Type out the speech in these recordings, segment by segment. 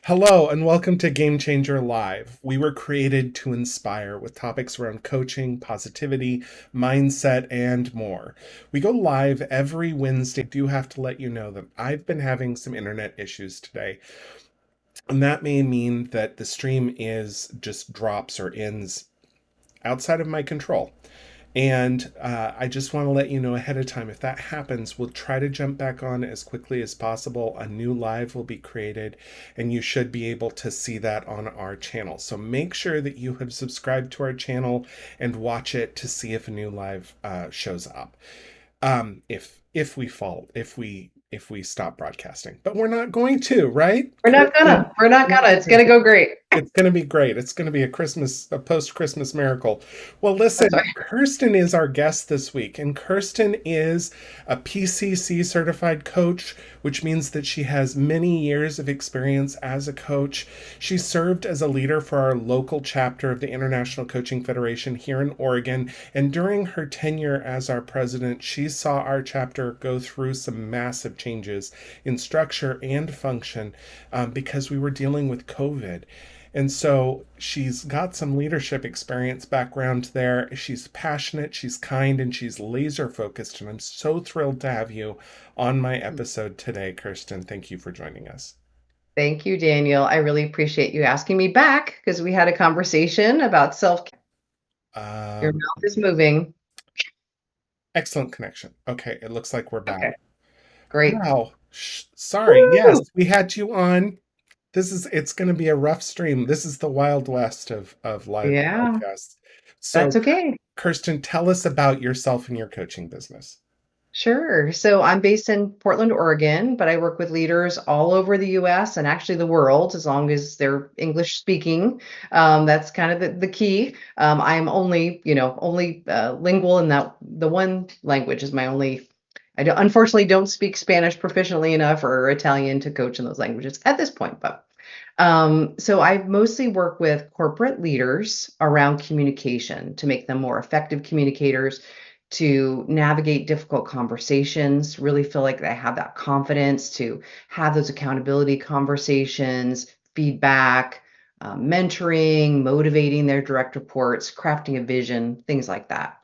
Hello, and welcome to Game Changer Live. We were created to inspire with topics around coaching, positivity, mindset, and more. We go live every Wednesday. I do have to let you know that I've been having some internet issues today, and that may mean that the stream is just drops or ends outside of my control. And I just want to let you know ahead of time if that happens, we'll try to jump back on as quickly as possible. A new live will be created, and you should be able to see that on our channel. So make sure that you have subscribed to our channel and watch it to see if a new live shows up. If we stop broadcasting, but we're not going to, right, We're not Kirsten? gonna. We're not gonna. It's gonna go great. It's going to be great. It's going to be a post-Christmas miracle. Well, That's listen, right. Kirsten is our guest this week, and Kirsten is a PCC certified coach, which means that she has many years of experience as a coach. She served as a leader for our local chapter of the International Coaching Federation here in Oregon, and during her tenure as our president, she saw our chapter go through some massive changes in structure and function because we were dealing with COVID. And so she's got some leadership experience background there. She's passionate, she's kind, and she's laser focused. And I'm so thrilled to have you on my episode today, Kirsten. Thank you for joining us. Thank you, Daniel. I really appreciate you asking me back because we had a conversation about self-care. Your Um, mouth is moving. Excellent connection. Okay, it looks like we're back. Okay, great. Wow. Sorry. Yes, Woo! we had you on. It's going to be a rough stream. This is the Wild West of live Yeah, podcasts. So, that's okay. Kirsten, tell us about yourself and your coaching business. Sure. So I'm based in Portland, Oregon, but I work with leaders all over the US and actually the world, as long as they're English speaking. That's kind of the key. I'm only lingual in that the one language is my only. Unfortunately don't speak Spanish proficiently enough or Italian to coach in those languages at this point, but so I mostly work with corporate leaders around communication to make them more effective communicators, to navigate difficult conversations, really feel like they have that confidence to have those accountability conversations, feedback, mentoring, motivating their direct reports, crafting a vision, things like that.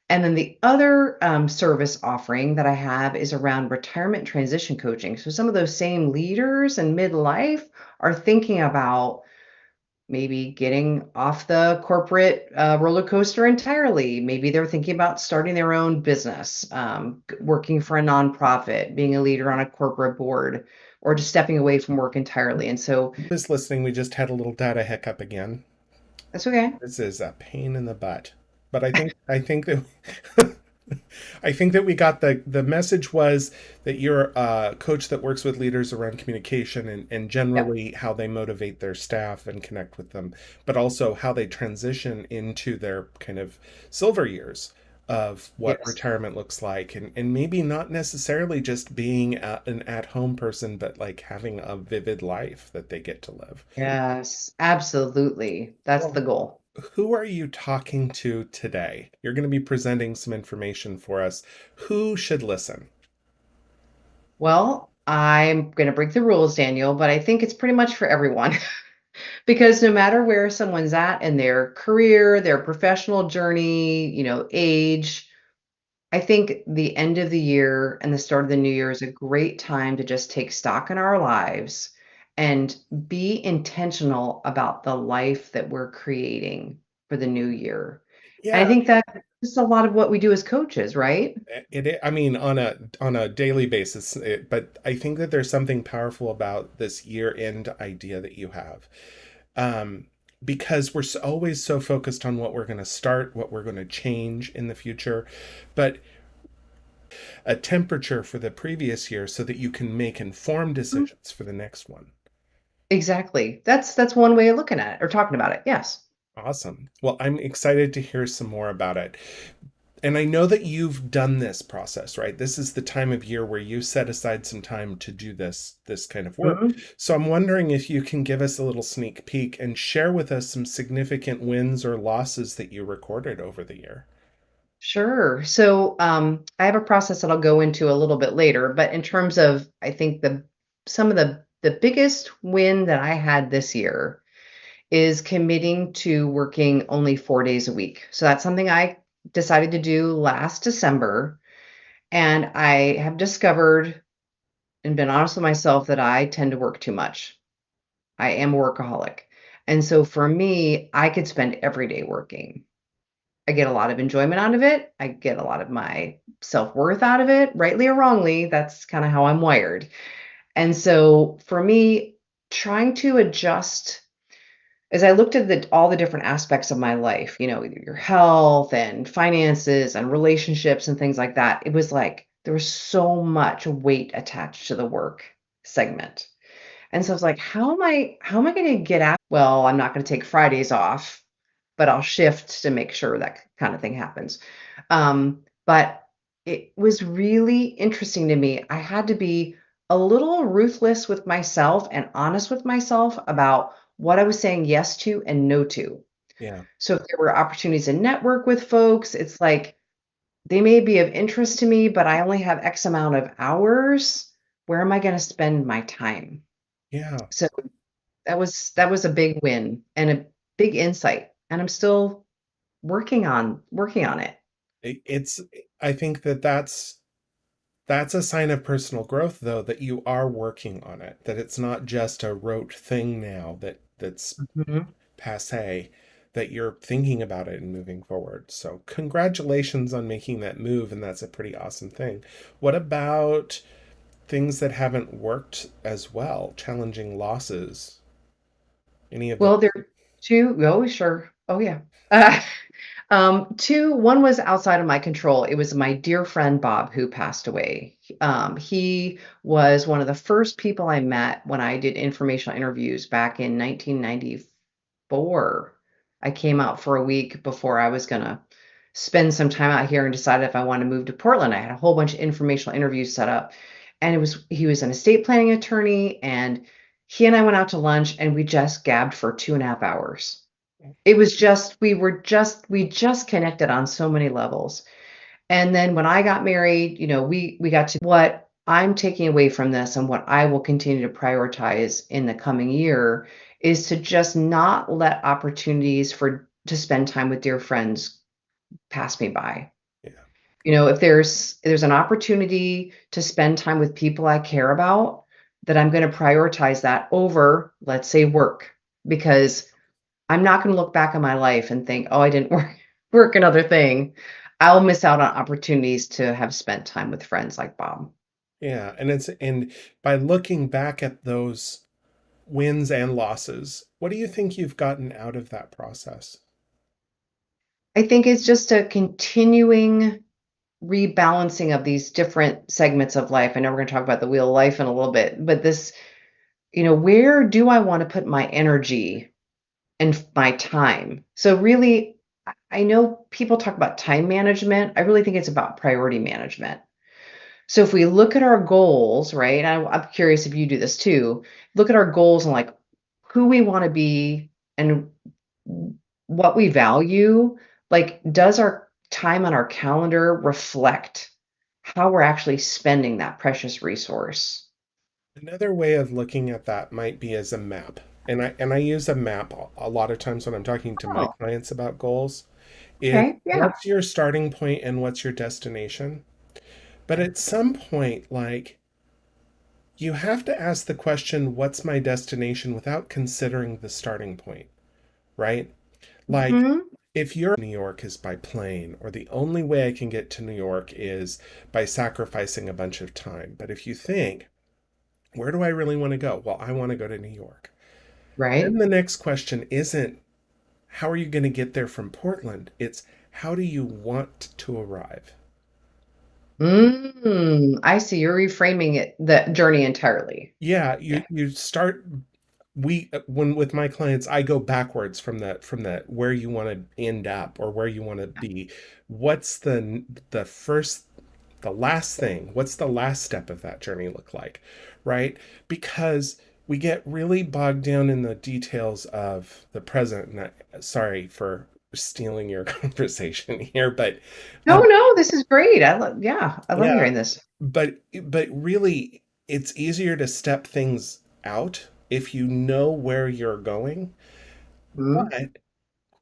And then the other service offering that I have is around retirement transition coaching. So some of those same leaders in midlife are thinking about maybe getting off the corporate roller coaster entirely. Maybe they're thinking about starting their own business, working for a nonprofit, being a leader on a corporate board, or just stepping away from work entirely. And so Just listening, we just had a little data hiccup again. that's okay. This is a pain in the butt. But I think that I think that we got the message was that you're a coach that works with leaders around communication and Yep. generally how they motivate their staff and connect with them, but also how they transition into their kind of silver years of what Yes. retirement looks like and maybe not necessarily just being an at-home person, but like having a vivid life that they get to live. Yes, absolutely. That's the Well, goal. who are you talking to today? You're going to be presenting some information for us. Who should listen? Well, I'm going to break the rules, Daniel, but I think it's pretty much for everyone because no matter where someone's at in their career, their professional journey, age, I think the end of the year and the start of the new year is a great time to just take stock in our lives and be intentional about the life that we're creating for the new year. And I Yeah, think that's just a lot of what we do as coaches, right? I mean, on a daily basis, but I think that there's something powerful about this year-end idea that you have, um, because we're always so focused on what we're going to start, what we're going to change in the future, but a temperature for the previous year so that you can make informed decisions for the next one. Exactly. That's one way of looking at it or talking about it. Yes. Awesome. Well, I'm excited to hear some more about it. And I know that you've done this process, right? This is the time of year where you set aside some time to do this kind of work. Mhm. So I'm wondering if you can give us a little sneak peek and share with us some significant wins or losses that you recorded over the year. Sure. So I have a process that I'll go into a little bit later, but in terms of, I think some of the The biggest win that I had this year is committing to working only 4 days a week. So that's something I decided to do last December. And I have discovered and been honest with myself that I tend to work too much. I am a workaholic. And so for me, I could spend every day working. I get a lot of enjoyment out of it. I get a lot of my self-worth out of it, rightly or wrongly. That's kind of how I'm wired. And so for me, trying to adjust as I looked at all the different aspects of my life, your health and finances and relationships and things like that, it was like there was so much weight attached to the work segment. And so I was like, how am I going to get out? Well, I'm not going to take Fridays off, but I'll shift to make sure that kind of thing happens. But it was really interesting to me. I had to be a little ruthless with myself and honest with myself about what I was saying yes to and no to. Yeah. So if there were opportunities to network with folks, it's like they may be of interest to me, but I only have X amount of hours. Where am I going to spend my time? Yeah. So that was a big win and a big insight. And I'm still working on it. It's, I think that that's a sign of personal growth, though, that you are working on it, that it's not just a rote thing now that's Mhm. passe, that you're thinking about it and moving forward. So, congratulations on making that move, and that's a pretty awesome thing. What about things that haven't worked as well, challenging losses? Any of the Well, there are two. Oh, sure. Oh, yeah. Two. One was outside of my control. It was my dear friend Bob who passed away. He was one of the first people I met when I did informational interviews back in 1994. I came out for a week before I was gonna spend some time out here and decided if I wanted to move to Portland. I had a whole bunch of informational interviews set up, and he was an estate planning attorney, and he and I went out to lunch and we just gabbed for 2.5 hours. It was just we just connected on so many levels. And then when I got married, we got to what I'm taking away from this and what I will continue to prioritize in the coming year is to just not let opportunities for to spend time with dear friends pass me by. yeah, If there's an opportunity to spend time with people I care about, that I'm going to prioritize that over, let's say, work, because I'm not going to look back on my life and think, oh, I didn't work another thing. I'll miss out on opportunities to have spent time with friends like Bob. yeah, and by looking back at those wins and losses, what do you think you've gotten out of that process? I think it's just a continuing rebalancing of these different segments of life. I know we're going to talk about the wheel of life in a little bit, but this, where do I want to put my energy and my time? So really, I know people talk about time management. I really think it's about priority management. So if we look at our goals, right? I'm curious if you do this too. Look at our goals and like who we want to be and what we value. Like, does our time on our calendar reflect how we're actually spending that precious resource? Another way of looking at that might be as a map. And I use a map a lot of times when I'm talking to my Oh, clients about goals, is okay. Yeah. what's your starting point and what's your destination? But at some point, like, you have to ask the question, what's my destination, without considering the starting point, right? Like, Hmm. if you're New York is by plane, or the only way I can get to New York is by sacrificing a bunch of time. But if you think, where do I really want to go? Well, I want to go to New York. Then Right. the next question isn't how are you going to get there from Portland? It's how do you want to arrive? I see. You're reframing the journey entirely. Yeah, Yeah. you start we when with my clients I go backwards from the where you want to end up or where you want to be. What's the first the last thing? What's the last step of that journey look like? Right? Because we get really bogged down in the details of the present. And sorry for stealing your conversation here, but No, um, no, this is great. I love yeah, hearing this. but really, it's easier to step things out if you know where you're going. Mhm. But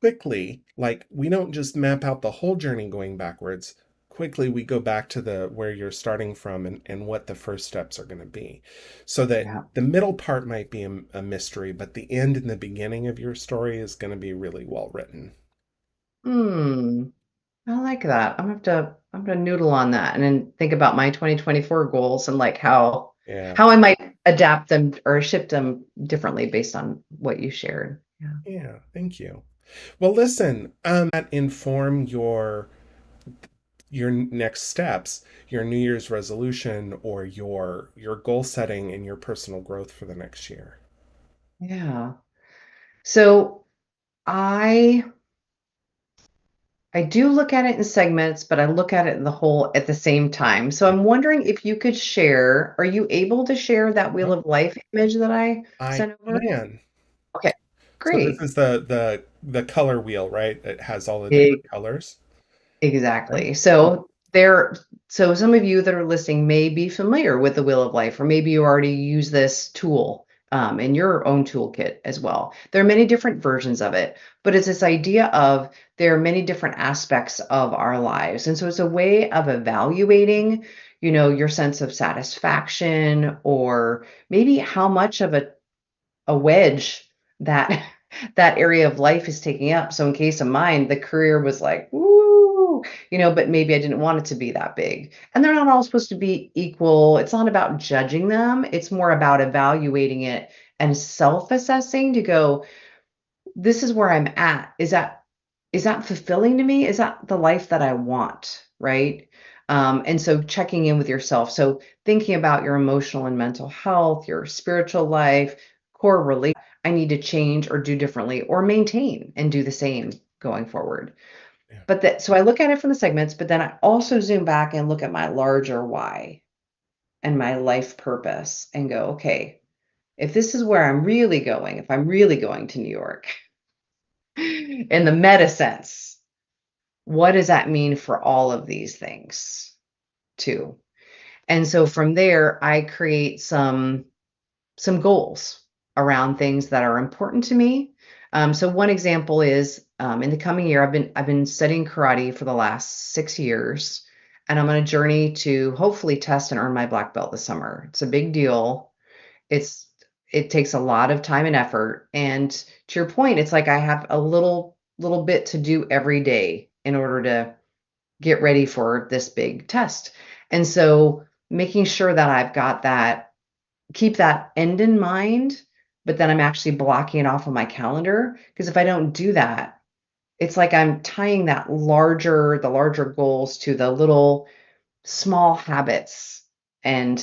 quickly, like we don't just map out the whole journey going backwards. Quickly, we go back to the where you're starting from and what the first steps are going to be. So that Yeah. the middle part might be a mystery, but the end and the beginning of your story is going to be really well written. Hmm. I like that. I'm gonna noodle on that and then think about my 2024 goals and like Yeah. how I might adapt them or shift them differently based on what you shared. Yeah. Yeah. Thank you. Well, listen, that inform your next steps, your New Year's resolution or your goal setting and your personal growth for the next year. Yeah. So I I do look at it in segments, but I look at it in the whole at the same time. So Yeah. I'm wondering if you could share, are you able to share that Wheel of Life image that I I sent over? can. Okay, So this great. is the color wheel, right? It has all the different Big. colors, right? Exactly. So some of you that are listening may be familiar with the Wheel of Life, or maybe you already use this tool in your own toolkit as well. There are many different versions of it, but it's this idea of there are many different aspects of our lives. And so it's a way of evaluating, your sense of satisfaction or maybe how much of a wedge that that area of life is taking up. So in case of mine, the career was like, woo, but maybe I didn't want it to be that big. And they're not all supposed to be equal. It's not about judging them. It's more about evaluating it and self-assessing to go, this is where I'm at. Is that fulfilling to me? Is that the life that I want? Right. And so checking in with yourself. So thinking about your emotional and mental health, your spiritual life, core relate. I need to change or do differently or maintain and do the same going forward. Yeah. But that so I look at it from the segments, but then I also zoom back and look at my larger why and my life purpose and go, okay, if this is where I'm really going, if I'm really going to New York in the meta sense, what does that mean for all of these things too? And so from there, I create some goals around things that are important to me. So one example is in the coming year, I've been studying karate for the last 6 years, and I'm on a journey to hopefully test and earn my black belt this summer. It's a big deal. It's it takes a lot of time and effort. And to your point, it's like I have a little bit to do every day in order to get ready for this big test. And so making sure that I've got that, keep that end in mind, but then I'm actually blocking it off on my calendar. Because if I don't do that, it's like I'm tying the larger goals to the little small habits and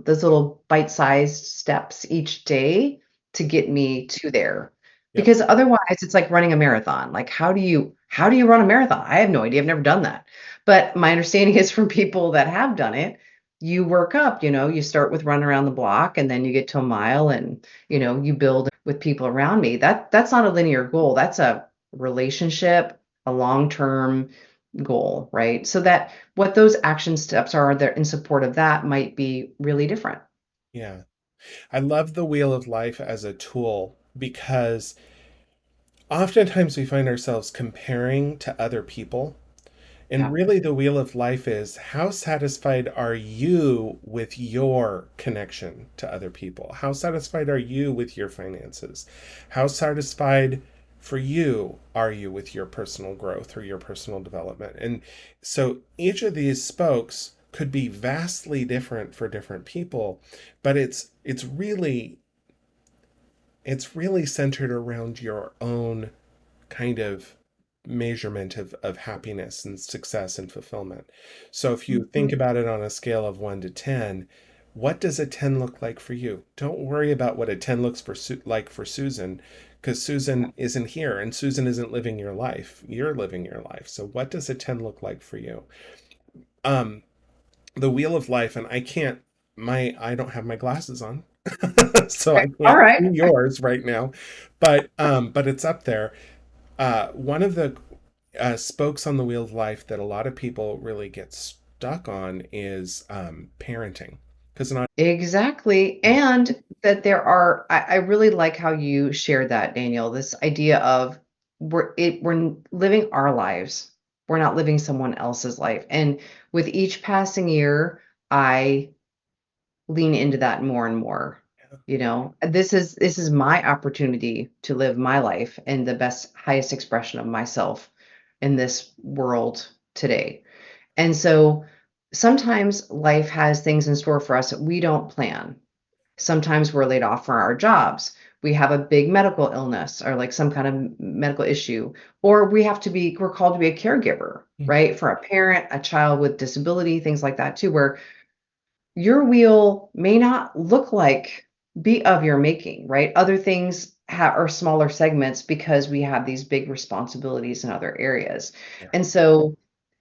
those little bite-sized steps each day to get me to there. Yep. Because otherwise it's like running a marathon. Like how do you run a marathon? I have no idea. I've never done that. But my understanding is from people that have done it, you work up, you start with running around the block and then you get to a mile and you build with people around me. That's not a linear goal. That's a relationship, a long-term goal, right? So that what those action steps are there in support of that might be really different. Yeah. I love the wheel of life as a tool because oftentimes we find ourselves comparing to other people. And Yeah. really, the wheel of life is how satisfied are you with your connection to other people? How satisfied are you with your finances? How satisfied for you are you with your personal growth or your personal development? And so each of these spokes could be vastly different for different people, but it's really centered around your own kind of measurement of happiness and success and fulfillment. So if you think Mhm. about it on a scale of 1 to 10, what does a 10 look like for you? Don't worry about what a 10 looks like for Susan, because Susan isn't here and Susan isn't living your life. You're living your life. So what does a 10 look like for you? Um, the wheel of life, and I don't have my glasses on. So I All can't right. see yours right now, but it's up there. One of the spokes on the wheel of life that a lot of people really get stuck on is parenting. Because not, Exactly. yeah, And that I really like how you shared that, Daniel, this idea of we're living our lives. We're not living someone else's life. And with each passing year, I lean into that more and more. You know, this is my opportunity to live my life in the best, highest expression of myself in this world today. And so sometimes life has things in store for us that we don't plan. Sometimes we're laid off from our jobs. We have a big medical illness or like some kind of medical issue, or we're called to be a caregiver, right? For a parent, a child with disability, things like that too, where your wheel may not look like be of your making, right? Other things are smaller segments because we have these big responsibilities in other areas. yeah, And so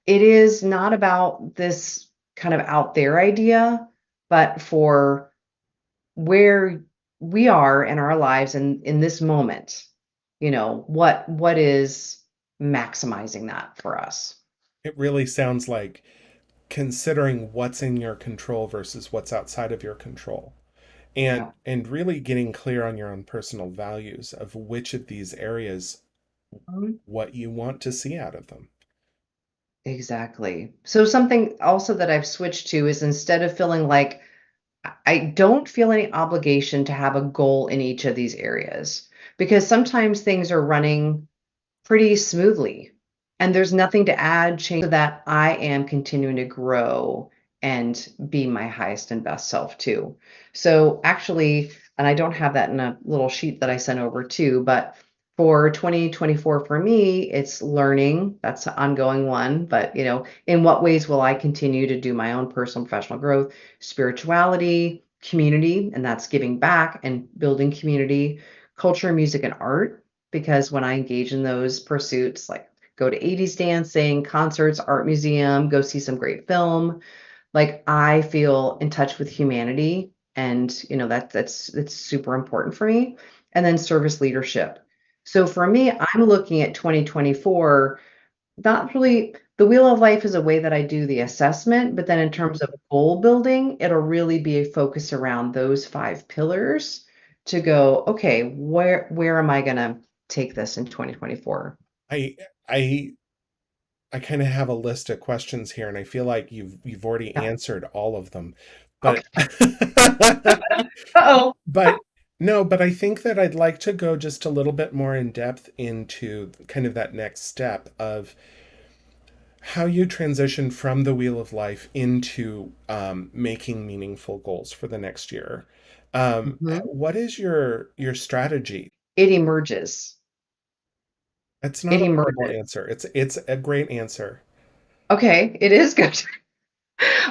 it is not about this kind of out there idea, but for where we are in our lives and in this moment, what is maximizing that for us? it really sounds like considering what's in your control versus what's outside of your control. Yeah. And really getting clear on your own personal values of which of these areas Mhm. what you want to see out of them. Exactly. So something also that I've switched to is instead of feeling like I don't feel any obligation to have a goal in each of these areas because sometimes things are running pretty smoothly. And there's nothing to add, change so that I am continuing to grow and be my highest and best self too. So actually, and I don't have that in a little sheet that I sent over too, but for 2024 for me, it's learning. That's an ongoing one. But in what ways will I continue to do my own personal professional growth, spirituality, community, and that's giving back and building community, culture, music, and art because when I engage in those pursuits, like go to 80s dancing, concerts, art museum, go see some great film, like I feel in touch with humanity and that's super important for me. And then service leadership. So for me, I'm looking at 2024, not really the wheel of life is a way that I do the assessment, but then in terms of goal building, it'll really be a focus around those five pillars to go, okay, where am I gonna take this in 2024? I I I kind of have a list of questions here, and I feel like you've already Yeah. answered all of them. Okay. But Uh-oh. but no, but I think that I'd like to go just a little bit more in depth into kind of that next step of how you transition from the wheel of life into making meaningful goals for the next year. Mhm. What is your strategy? It emerges. It's It not a horrible emerges. answer. It's a great answer. Okay, it is good.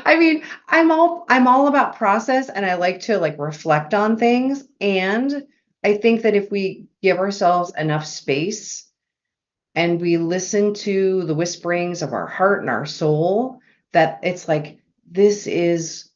I mean, I'm all about process and I like to like reflect on things. And I think that if we give ourselves enough space and we listen to the whisperings of our heart and our soul, that it's like, this is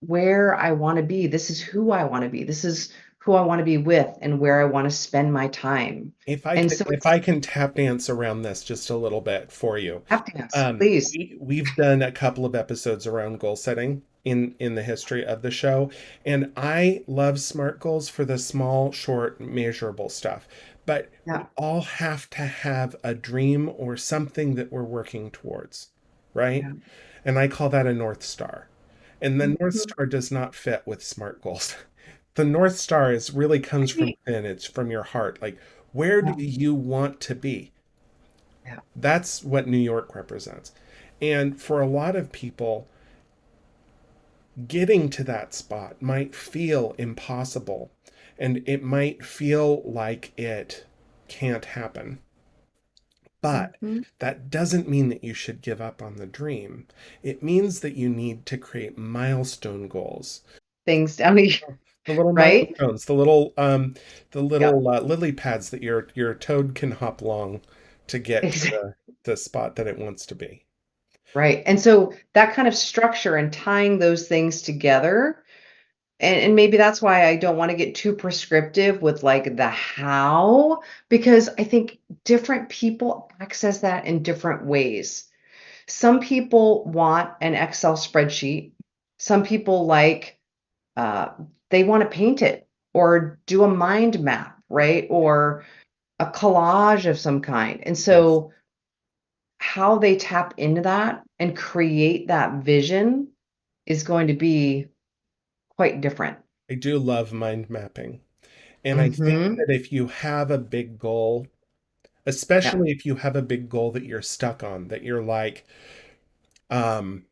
where I want to be. This is who I want to be. This is who I want to be with and where I want to spend my time. And so If it's I can tap dance around this just a little bit for you. happiness, please. We've done a couple of episodes around goal setting in the history of the show, and I love SMART goals for the small, short, measurable stuff. But we Yeah. all have to have a dream or something that we're working towards, right? Yeah. And I call that a North Star. And the North Mhm. Star does not fit with SMART goals. The North Star is really comes from Right. within, it's from your heart. Like, where do Yeah. you want to be? Yeah. That's what New York represents. And for a lot of people, getting to that spot might feel impossible and it might feel like it can't happen. But Mhm. that doesn't mean that you should give up on the dream. It means that you need to create milestone goals. Things down here, The little right? milestones, the Yeah. little lily pads that your toad can hop along to get to Exactly. the spot that it wants to be. Right. And so that kind of structure and tying those things together, and maybe that's why I don't want to get too prescriptive with like the how, because I think different people access that in different ways. Some people want an Excel spreadsheet. Some people like uh, they want to paint it or do a mind map, right? Or a collage of some kind. And Yes. so how they tap into that and create that vision is going to be quite different. I do love mind mapping. And I think Hmm. that if you have a big goal, Yeah. especially if you have a big goal that you're stuck on, that you're like, um,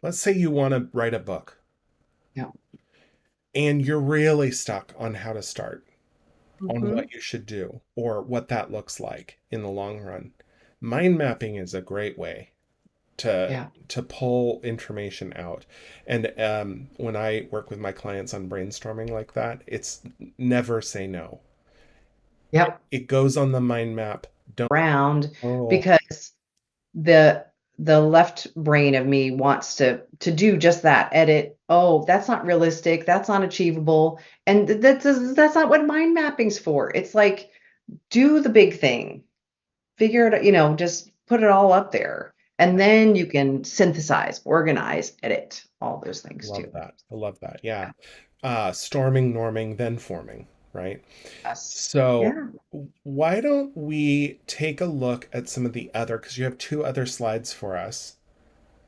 let's say you want to write a book Yeah. and you're really stuck on how to start, on Hmm. what you should do, or what that looks like in the long run. Mind mapping is a great way Yeah. to pull information out. And when I work with my clients on brainstorming like that, it's never say no. Yep. It goes on the mind map. Don't Round oh, because the the left brain of me wants to do just that, edit. Oh, that's not realistic, that's not achievable. And that's not what mind mapping's for. It's like, do the big thing, figure it, just put it all up there. And then you can synthesize, organize, edit, all those things love too. that. I love that. Yeah. Storming, norming, then forming, right? Yes. So Yeah. why don't we take a look at some of the other, because you have two other slides for us.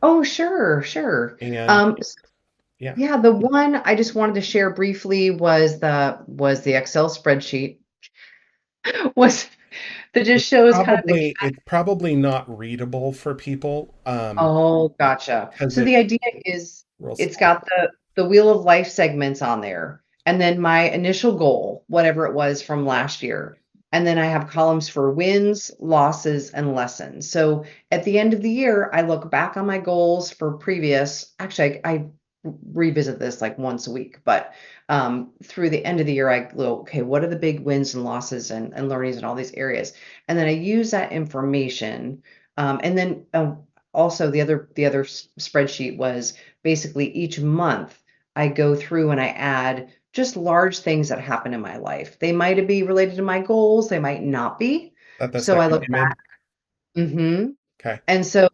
Oh, sure, sure. And Um, yeah, yeah, the one I just wanted to share briefly was the Excel spreadsheet was that just shows kind of the. it's probably not readable for people, Oh, gotcha. because So it's the idea is real it's small. got the Wheel of Life segments on there, and then my initial goal, whatever it was from last year. And then I have columns for wins, losses, and lessons. So at the end of the year, I look back on my goals for previous. Actually, I revisit this like once a week, but through the end of the year, I go, okay, what are the big wins and losses and learnings in all these areas? And then I use that information. And then also the other spreadsheet was basically each month I go through and I add just large things that happen in my life. They might be related to my goals, they might not be. That the So I second look back. image. Mhm. Okay. And so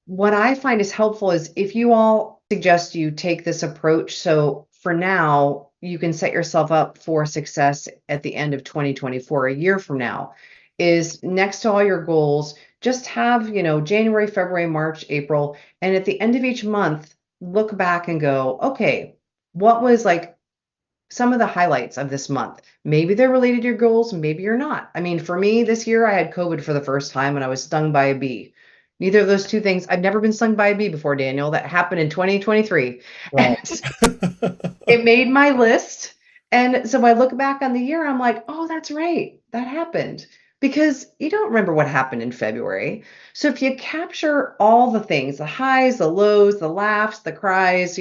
what I find is helpful is if you all suggest you take this approach. So for now, you can set yourself up for success at the end of 2024, a year from now, is next to all your goals, just have, January, February, March, April, and at the end of each month, look back and go, okay, what was like some of the highlights of this month? Maybe they're related to your goals, maybe you're not. I mean, for me this year, I had COVID for the first time and I was stung by a bee. Neither of those two things, I've never been stung by a bee before, Daniel. That happened in 2023. Right. And it made my list. And so I look back on the year, I'm like, oh, that's right. That happened. Because you don't remember what happened in February. So if you capture all the things, the highs, the lows, the laughs, the cries,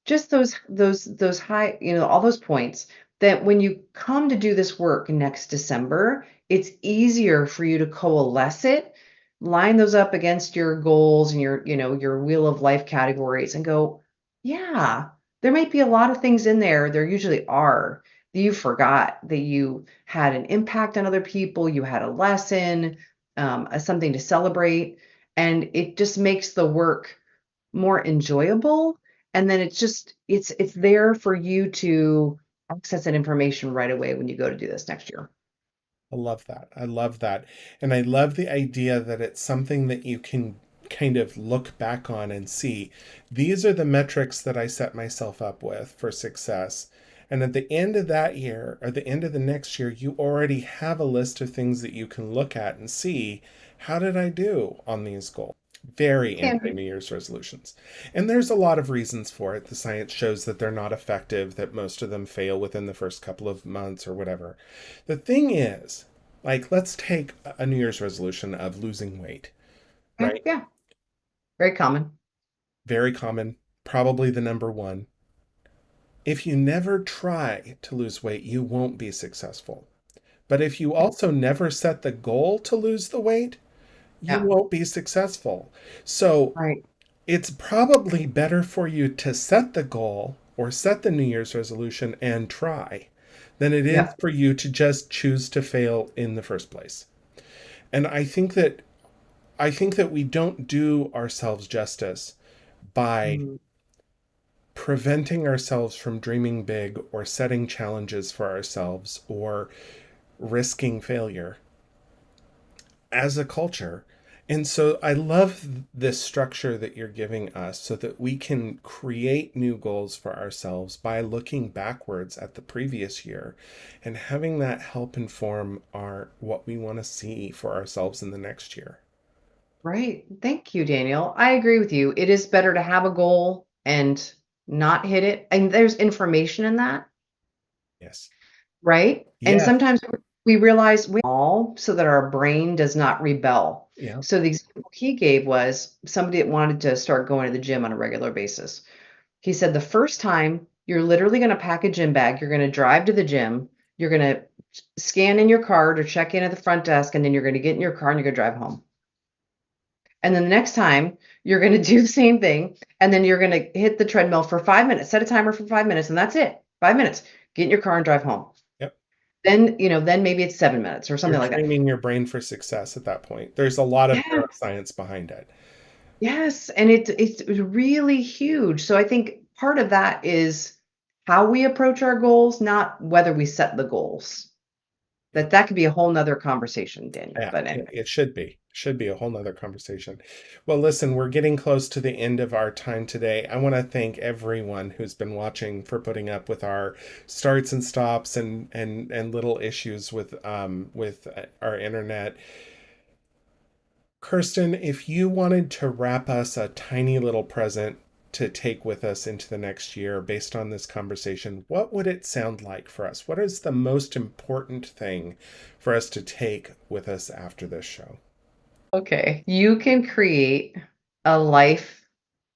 just those high, all those points, that when you come to do this work next December, it's easier for you to coalesce it, line those up against your goals and your wheel of life categories and go, yeah, there might be a lot of things in there. There usually are that you forgot that you had an impact on other people, you had a lesson, something to celebrate, and it just makes the work more enjoyable. And then it's there for you to access that information right away when you go to do this next year. I love that. I love that. And I love the idea that it's something that you can kind of look back on and see these are the metrics that I set myself up with for success. And at the end of that year or the end of the next year, you already have a list of things that you can look at and see how did I do on these goals? Very Can anti be. New Year's resolutions. And there's a lot of reasons for it. The science shows that they're not effective, that most of them fail within the first couple of months or whatever. The thing is, like, let's take a New Year's resolution of losing weight, Yeah, right? yeah, very common. Very common, probably the number one. If you never try to lose weight, you won't be successful. But if you also never set the goal to lose the weight, you Yeah, won't be successful. So right. it's probably better for you to set the goal or set the New Year's resolution and try than it is Yeah. for you to just choose to fail in the first place. And I think that we don't do ourselves justice by Mm. preventing ourselves from dreaming big or setting challenges for ourselves or risking failure as a culture. And so I love this structure that you're giving us so that we can create new goals for ourselves by looking backwards at the previous year and having that help inform our what we want to see for ourselves in the next year. Right. Thank you, Daniel. I agree with you. It is better to have a goal and not hit it. And there's information in that, Yes. right? And Yes. sometimes we realize we all so that our brain does not rebel. Yeah. So the example he gave was somebody that wanted to start going to the gym on a regular basis. He said the first time you're literally going to pack a gym bag, you're going to drive to the gym, you're going to scan in your card or check in at the front desk, and then you're going to get in your car and you're going to drive home. And then the next time you're going to do the same thing, and then you're going to hit the treadmill for 5 minutes, set a timer for 5 minutes, and that's it. 5 minutes. Get in your car and drive home. Yep. Then maybe it's 7 minutes or You're something like that. training your brain for success at that point. There's a lot of Yes, neuroscience behind it. yes, and it's really huge. So I think part of that is how we approach our goals, not whether we set the goals. Yeah. That could be a whole nother conversation, Daniel. Yeah, But it, anyway, it should be. Should be a whole nother conversation. Well, listen, we're getting close to the end of our time today. I want to thank everyone who's been watching for putting up with our starts and stops and little issues with our internet. Kirsten, if you wanted to wrap us a tiny little present to take with us into the next year based on this conversation, what would it sound like for us? What is the most important thing for us to take with us after this show? okay, you can create a life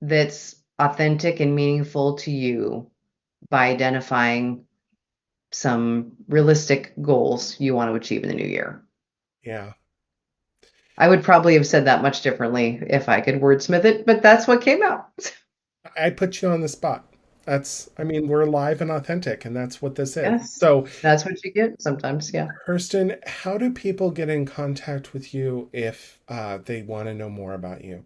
that's authentic and meaningful to you by identifying some realistic goals you want to achieve in the new year. Yeah, I would probably have said that much differently if I could wordsmith it, but that's what came out. I put you on the spot. I mean, we're live and authentic, and that's what this is. Yes, So, that's what you get sometimes. Yeah. Kirsten, how do people get in contact with you if they want to know more about you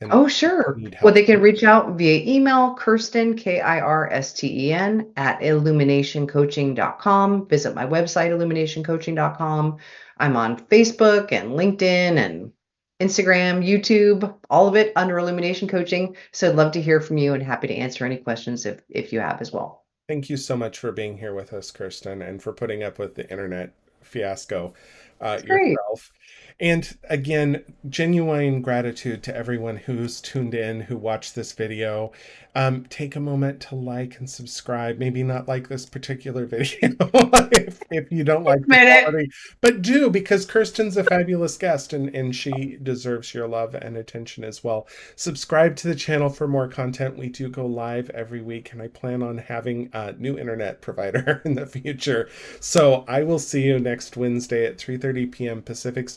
and Oh, sure. need Well, help? they can reach out via email, Kirsten, Kirsten, at illuminationcoaching.com. Visit my website, illuminationcoaching.com. I'm on Facebook and LinkedIn and Instagram, YouTube, all of it under Illumination Coaching. So I'd love to hear from you and happy to answer any questions if you have as well. Thank you so much for being here with us, Kirsten, and for putting up with the internet fiasco It's great. yourself. And again, genuine gratitude to everyone who's tuned in, who watched this video. Take a moment to like and subscribe. Maybe not like this particular video if you don't like the Minute. quality, but do because Kirsten's a fabulous guest and she deserves your love and attention as well. Subscribe to the channel for more content. We do go live every week, and I plan on having a new internet provider in the future. So I will see you next Wednesday at 3:30 p.m. Pacific.